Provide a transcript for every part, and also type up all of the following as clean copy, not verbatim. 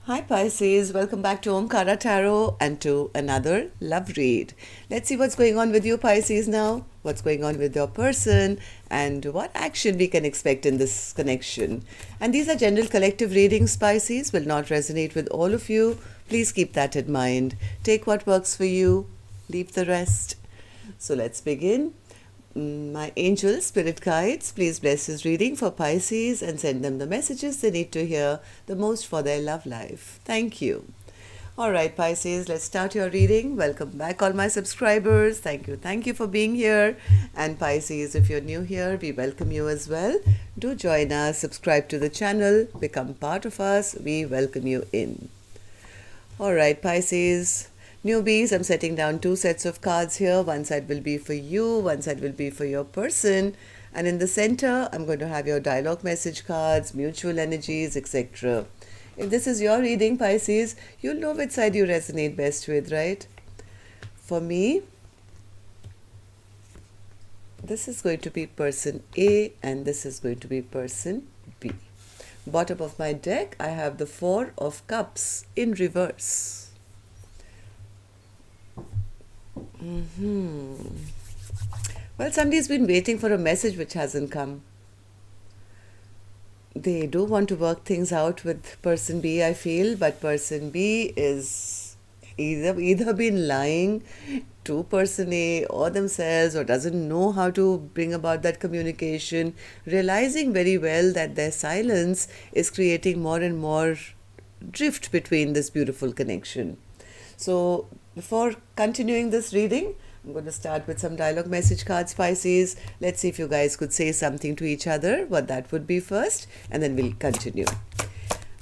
Hi Pisces, welcome back to Omkara Tarot and to another love read. Let's see what's going on with you Pisces now, what's going on with your person and what action we can expect in this connection. And these are general collective readings, Pisces, will not resonate with all of you. Please keep that in mind. Take what works for you, leave the rest. So let's begin. My angels, spirit guides, please bless this reading for Pisces and send them the messages they need to hear the most for their love life. Thank you. All right, Pisces, let's start your reading. Welcome back, all my subscribers. Thank you. Thank you for being here. And Pisces, if you're new here, we welcome you as well. Do join us, subscribe to the channel, become part of us. We welcome you in. All right, Pisces. Newbies, I'm setting down two sets of cards here. One side will be for you, one side will be for your person. And in the center, I'm going to have your dialogue message cards, mutual energies, etc. If this is your reading, Pisces, you'll know which side you resonate best with, right? For me, this is going to be person A and this is going to be person B. Bottom of my deck, I have the Four of Cups in reverse. Well, somebody's been waiting for a message which hasn't come. They do want to work things out with person B, I feel, but person B is either been lying to person A or themselves or doesn't know how to bring about that communication, realizing very well that their silence is creating more and more drift between this beautiful connection. So before continuing this reading, I'm going to start with some dialogue message cards, Pisces. Let's see if you guys could say something to each other, what that would be first, and then we'll continue.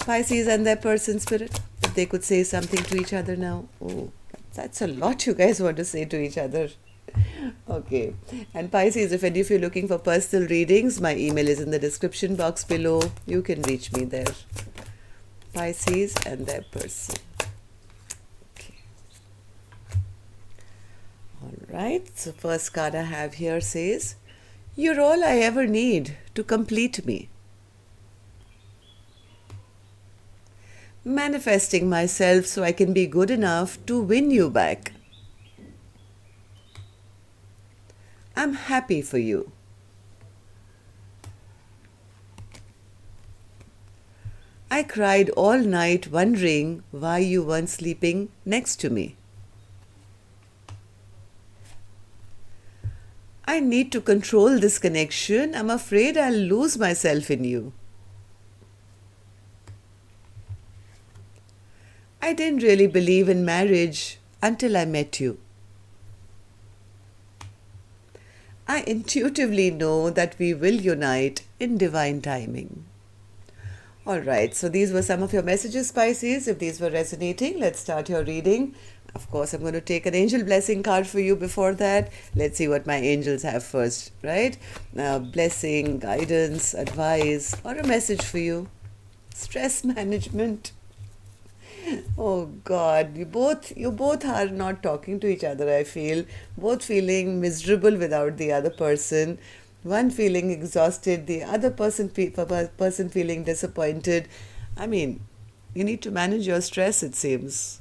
Pisces and their person spirit, if they could say something to each other now. Oh, that's a lot you guys want to say to each other. Okay. And Pisces, if any of you are looking for personal readings, my email is in the description box below. You can reach me there. Pisces and their person. Alright, so first card I have here says, "You're all I ever need to complete me. Manifesting myself so I can be good enough to win you back. I'm happy for you. I cried all night wondering why you weren't sleeping next to me. I need to control this connection. I'm afraid I'll lose myself in you. I didn't really believe in marriage until I met you. I intuitively know that we will unite in divine timing." Alright, so these were some of your messages, Pisces. If these were resonating, let's start your reading. Of course, I'm going to take an angel blessing card for you before that. Let's see what my angels have first, right? Blessing, guidance, advice, or a message for you. Stress management. Oh God, you both are not talking to each other, I feel. Both feeling miserable without the other person. One feeling exhausted, the other person feeling disappointed. I mean, you need to manage your stress, it seems.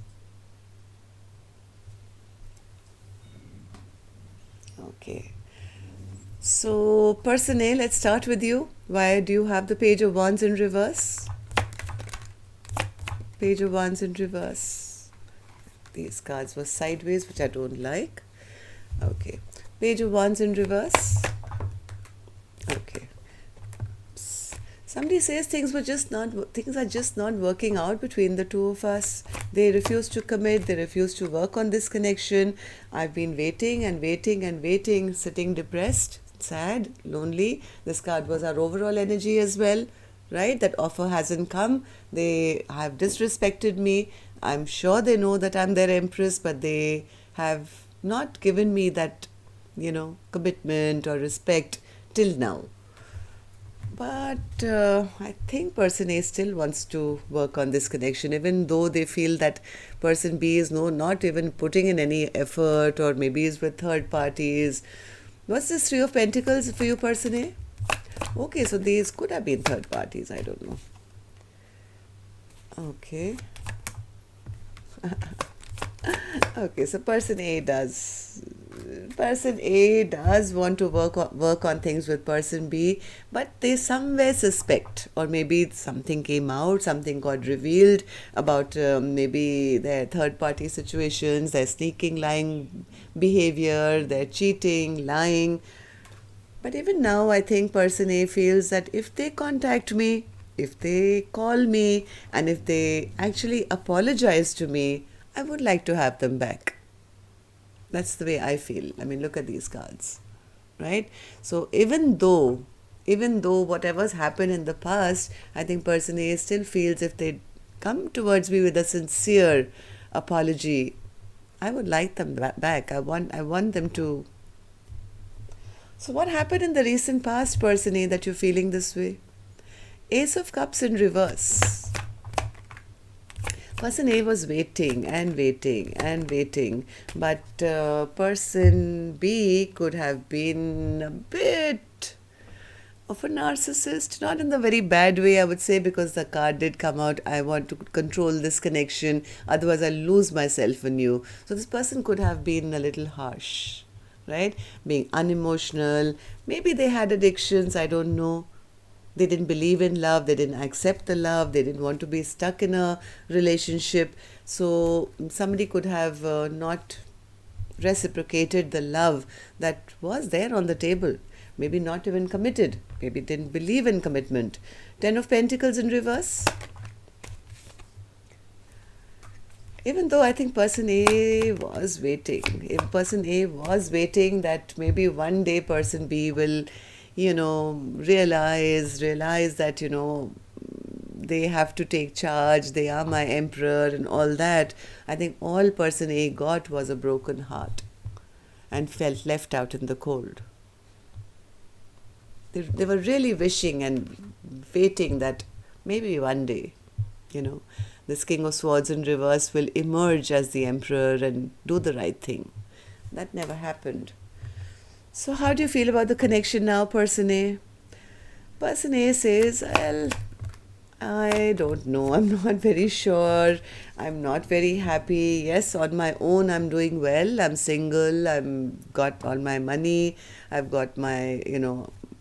Okay. So, person A, let's start with you. Why do you have the Page of Wands in reverse? Page of Wands in reverse. These cards were sideways, which I don't like. Okay. Page of Wands in reverse. Okay. Somebody says things are just not working out between the two of us. They refuse to commit. They refuse to work on this connection. I've been waiting and waiting and waiting, sitting depressed, sad, lonely. This card was our overall energy as well, right? That offer hasn't come. They have disrespected me. I'm sure they know that I'm their empress, but they have not given me that, commitment or respect till now. But I think person A still wants to work on this connection, even though they feel that person B is not even putting in any effort, or maybe is with third parties. What's this Three of Pentacles for you, person A? Okay, so these could have been third parties, I don't know. Okay. Okay, so person A does want to work on things with person B, but they somewhere suspect, or maybe something came out, something got revealed about maybe their third party situations, their sneaking, lying behavior, their cheating, lying. But even now, I think person A feels that if they contact me, if they call me, and if they actually apologize to me, I would like to have them back. That's the way I feel. I mean, look at these cards, right? So even though whatever's happened in the past, I think person A still feels if they come towards me with a sincere apology, I would like them back. I want them to. So what happened in the recent past, person A, that you're feeling this way? Ace of Cups in reverse. Person A was waiting and waiting and waiting, but person B could have been a bit of a narcissist, not in the very bad way, I would say, because the card did come out, I want to control this connection, otherwise I'll lose myself in you. So this person could have been a little harsh, right? Being unemotional. Maybe they had addictions, I don't know. They didn't believe in love, they didn't accept the love, they didn't want to be stuck in a relationship. So somebody could have not reciprocated the love that was there on the table. Maybe not even committed, maybe didn't believe in commitment. Ten of Pentacles in reverse. Even though I think person A was waiting, if person A was waiting that maybe one day person B will, realize that, they have to take charge, they are my emperor and all that. I think all person A got was a broken heart and felt left out in the cold. They were really wishing and waiting that maybe one day, this King of Swords in reverse will emerge as the emperor and do the right thing. That never happened. So how do you feel about the connection now, person A? Person A says, well, I don't know. I'm not very sure. I'm not very happy. Yes, on my own, I'm doing well. I'm single. I've got all my money. I've got my,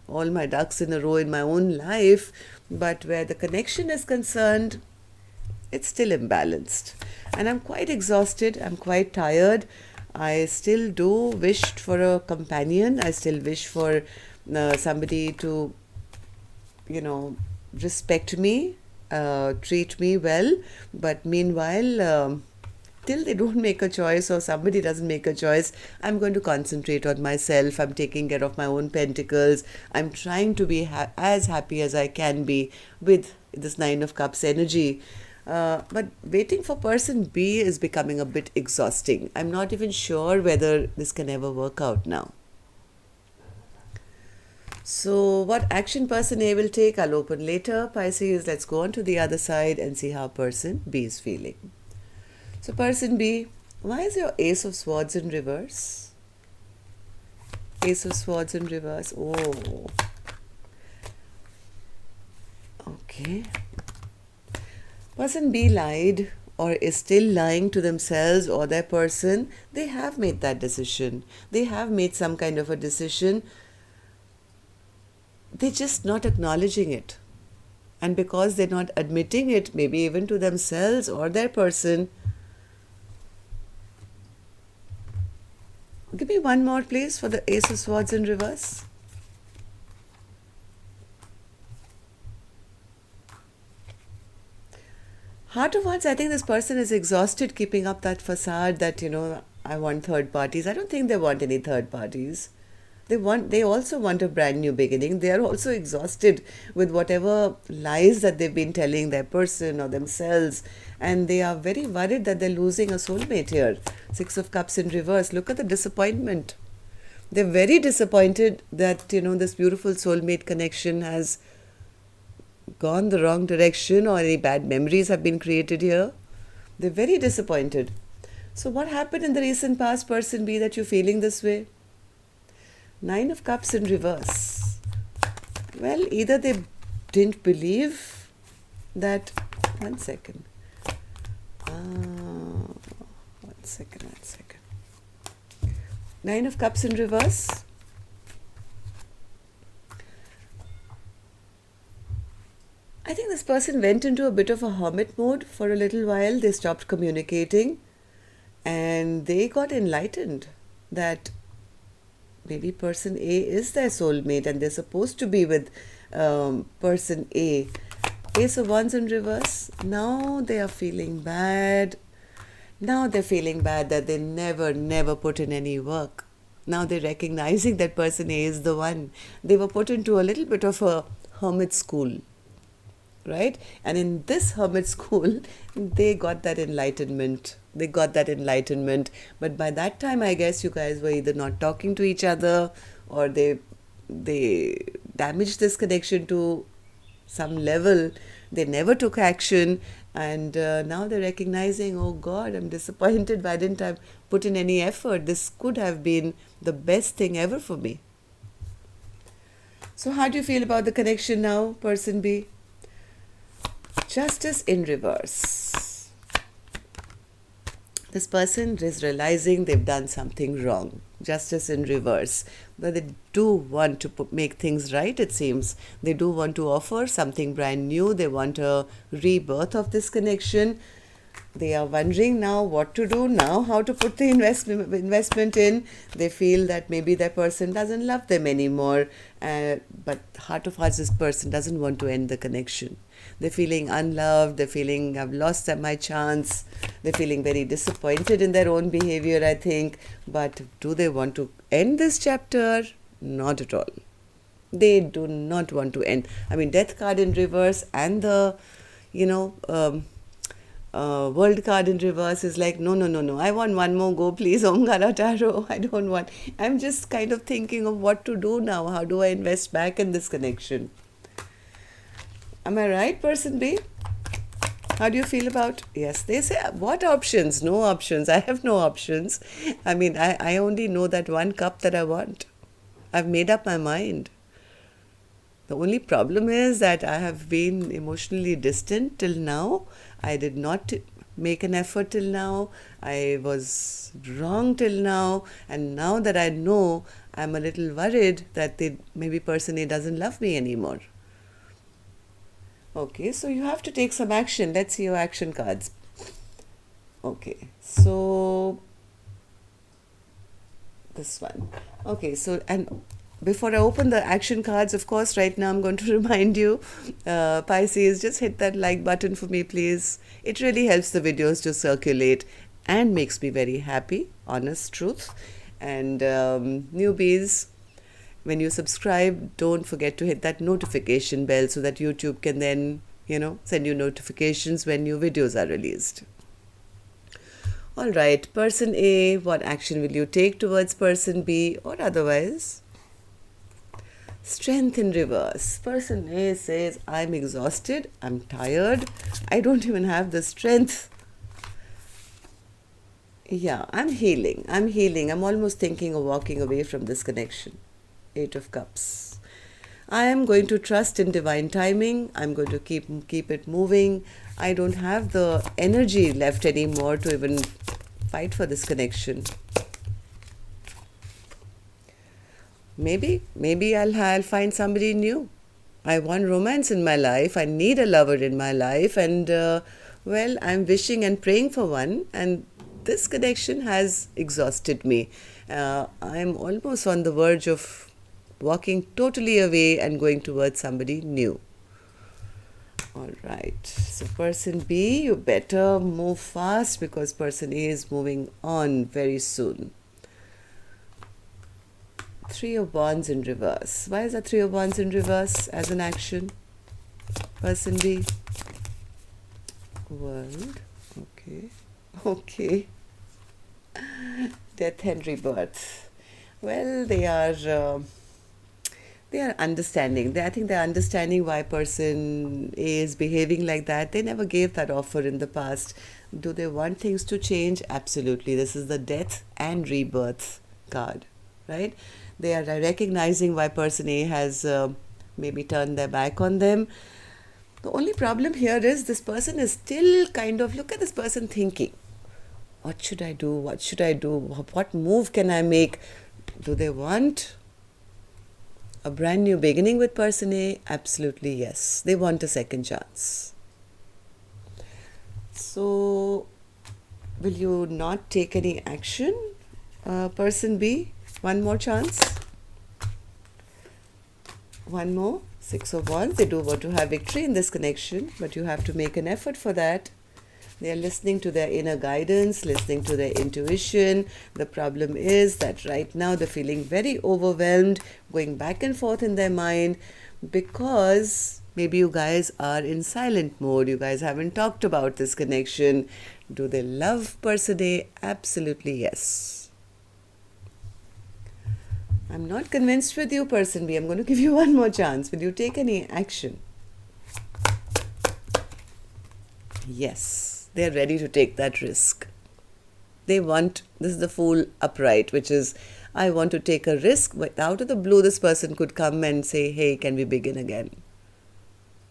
all my ducks in a row in my own life. But where the connection is concerned, it's still imbalanced. And I'm quite exhausted. I'm quite tired. I still do wish for a companion. I still wish for somebody to, respect me, treat me well. But meanwhile, till they don't make a choice or somebody doesn't make a choice, I'm going to concentrate on myself. I'm taking care of my own pentacles. I'm trying to be as happy as I can be with this Nine of Cups energy. But waiting for person B is becoming a bit exhausting. I'm not even sure whether this can ever work out now. So what action person A will take, I'll open later. Pisces, let's go on to the other side and see how person B is feeling. So person B, why is your Ace of Swords in reverse? Ace of Swords in reverse. Oh. Okay. Person B lied or is still lying to themselves or their person. They have made that decision. They have made some kind of a decision. They're just not acknowledging it. And because they're not admitting it, maybe even to themselves or their person. Give me one more, please, for the Ace of Swords in reverse. Heart of Wands, I think this person is exhausted keeping up that facade that, I want third parties. I don't think they want any third parties. They also want a brand new beginning. They are also exhausted with whatever lies that they've been telling their person or themselves. And they are very worried that they're losing a soulmate here. Six of Cups in reverse. Look at the disappointment. They're very disappointed that, this beautiful soulmate connection has gone the wrong direction or any bad memories have been created here. They're very disappointed. So what happened in the recent past, person B, that you're feeling this way? Nine of Cups in reverse. Well, either they didn't believe that One second. One second. Nine of Cups in reverse. I think this person went into a bit of a hermit mode for a little while. They stopped communicating and they got enlightened that maybe person A is their soulmate and they're supposed to be with person A. Ace of Wands in reverse. Now they are feeling bad. Now they're feeling bad that they never put in any work. Now they're recognizing that person A is the one. They were put into a little bit of a hermit school, right? And in this hermit school, they got that enlightenment. But by that time, I guess you guys were either not talking to each other or they damaged this connection to some level. They never took action, and now they're recognizing, oh God, I'm disappointed. Why didn't I put in any effort? This could have been the best thing ever for me. So how do you feel about the connection now, person B? Justice in reverse. This person is realizing they've done something wrong. Justice in reverse. But they do want to make things right, it seems. They do want to offer something brand new. They want a rebirth of this connection. They are wondering now what to do now, how to put the investment in. They feel that maybe that person doesn't love them anymore. But heart of hearts, this person doesn't want to end the connection. They're feeling unloved. They're feeling, I've lost my chance. They're feeling very disappointed in their own behavior, I think. But do they want to end this chapter? Not at all. They do not want to end. I mean, Death card in reverse and the, World card in reverse is like, no. I want one more go, please, Om Kara Tarot. I don't want. I'm just kind of thinking of what to do now. How do I invest back in this connection? Am I right, person B? How do you feel about? Yes, they say, what options? No options. I have no options. I mean, I only know that one cup that I want. I've made up my mind. The only problem is that I have been emotionally distant till now. I did not make an effort till now. I was wrong till now. And now that I know, I'm a little worried that maybe person A doesn't love me anymore. Okay, so you have to take some action. Let's see your action cards. Okay, so this one. Okay, so and before I open the action cards, of course, right now I'm going to remind you, Pisces, just hit that like button for me, please. It really helps the videos to circulate and makes me very happy, honest truth. And newbies, when you subscribe, don't forget to hit that notification bell so that YouTube can then, send you notifications when new videos are released. All right, person A, what action will you take towards person B or otherwise? Strength in reverse. Person A says, I'm exhausted, I'm tired, I don't even have the strength. Yeah, I'm healing. I'm almost thinking of walking away from this connection. Eight of Cups. I am going to trust in divine timing. I'm going to keep it moving. I don't have the energy left anymore to even fight for this connection. Maybe I'll find somebody new. I want romance in my life. I need a lover in my life. And, I'm wishing and praying for one. And this connection has exhausted me. I'm almost on the verge of walking totally away and going towards somebody new. All right. So person B, you better move fast because person A is moving on very soon. Three of Wands in reverse. Why is that Three of Wands in reverse as an action? Person B. World. Okay. Death and rebirth. Well, they are understanding. I think they're understanding why person A is behaving like that. They never gave that offer in the past. Do they want things to change? Absolutely. This is the Death and Rebirth card, right? They are recognizing why person A has maybe turned their back on them. The only problem here is this person is still kind of, look at this person thinking, what should I do? What should I do? What move can I make? Do they want a brand new beginning with person A? Absolutely yes. They want a second chance. So, will you not take any action, person B? One more chance. One more. Six of Wands. They do want to have victory in this connection, but you have to make an effort for that. They are listening to their inner guidance, listening to their intuition. The problem is that right now they're feeling very overwhelmed, going back and forth in their mind because maybe you guys are in silent mode. You guys haven't talked about this connection. Do they love person A? Absolutely yes. I'm not convinced with you, person B. I'm going to give you one more chance. Will you take any action? Yes, they're ready to take that risk. They want, this is the Fool upright, which is, I want to take a risk, but out of the blue, this person could come and say, hey, can we begin again?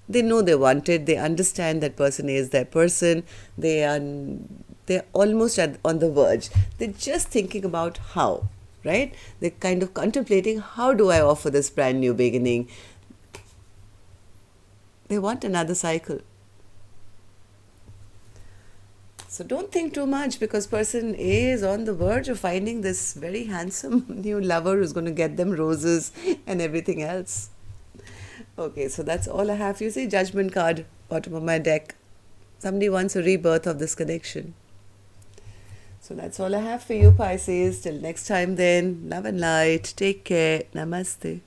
They know they want it. They understand that person A is their person. They're almost on the verge. They're just thinking about how. Right? They're kind of contemplating, how do I offer this brand new beginning? They want another cycle. So don't think too much, because person A is on the verge of finding this very handsome new lover who's going to get them roses and everything else. Okay, so that's all I have. You see, Judgment card, bottom of my deck. Somebody wants a rebirth of this connection. So that's all I have for you, Pisces. Till next time then, love and light. Take care. Namaste.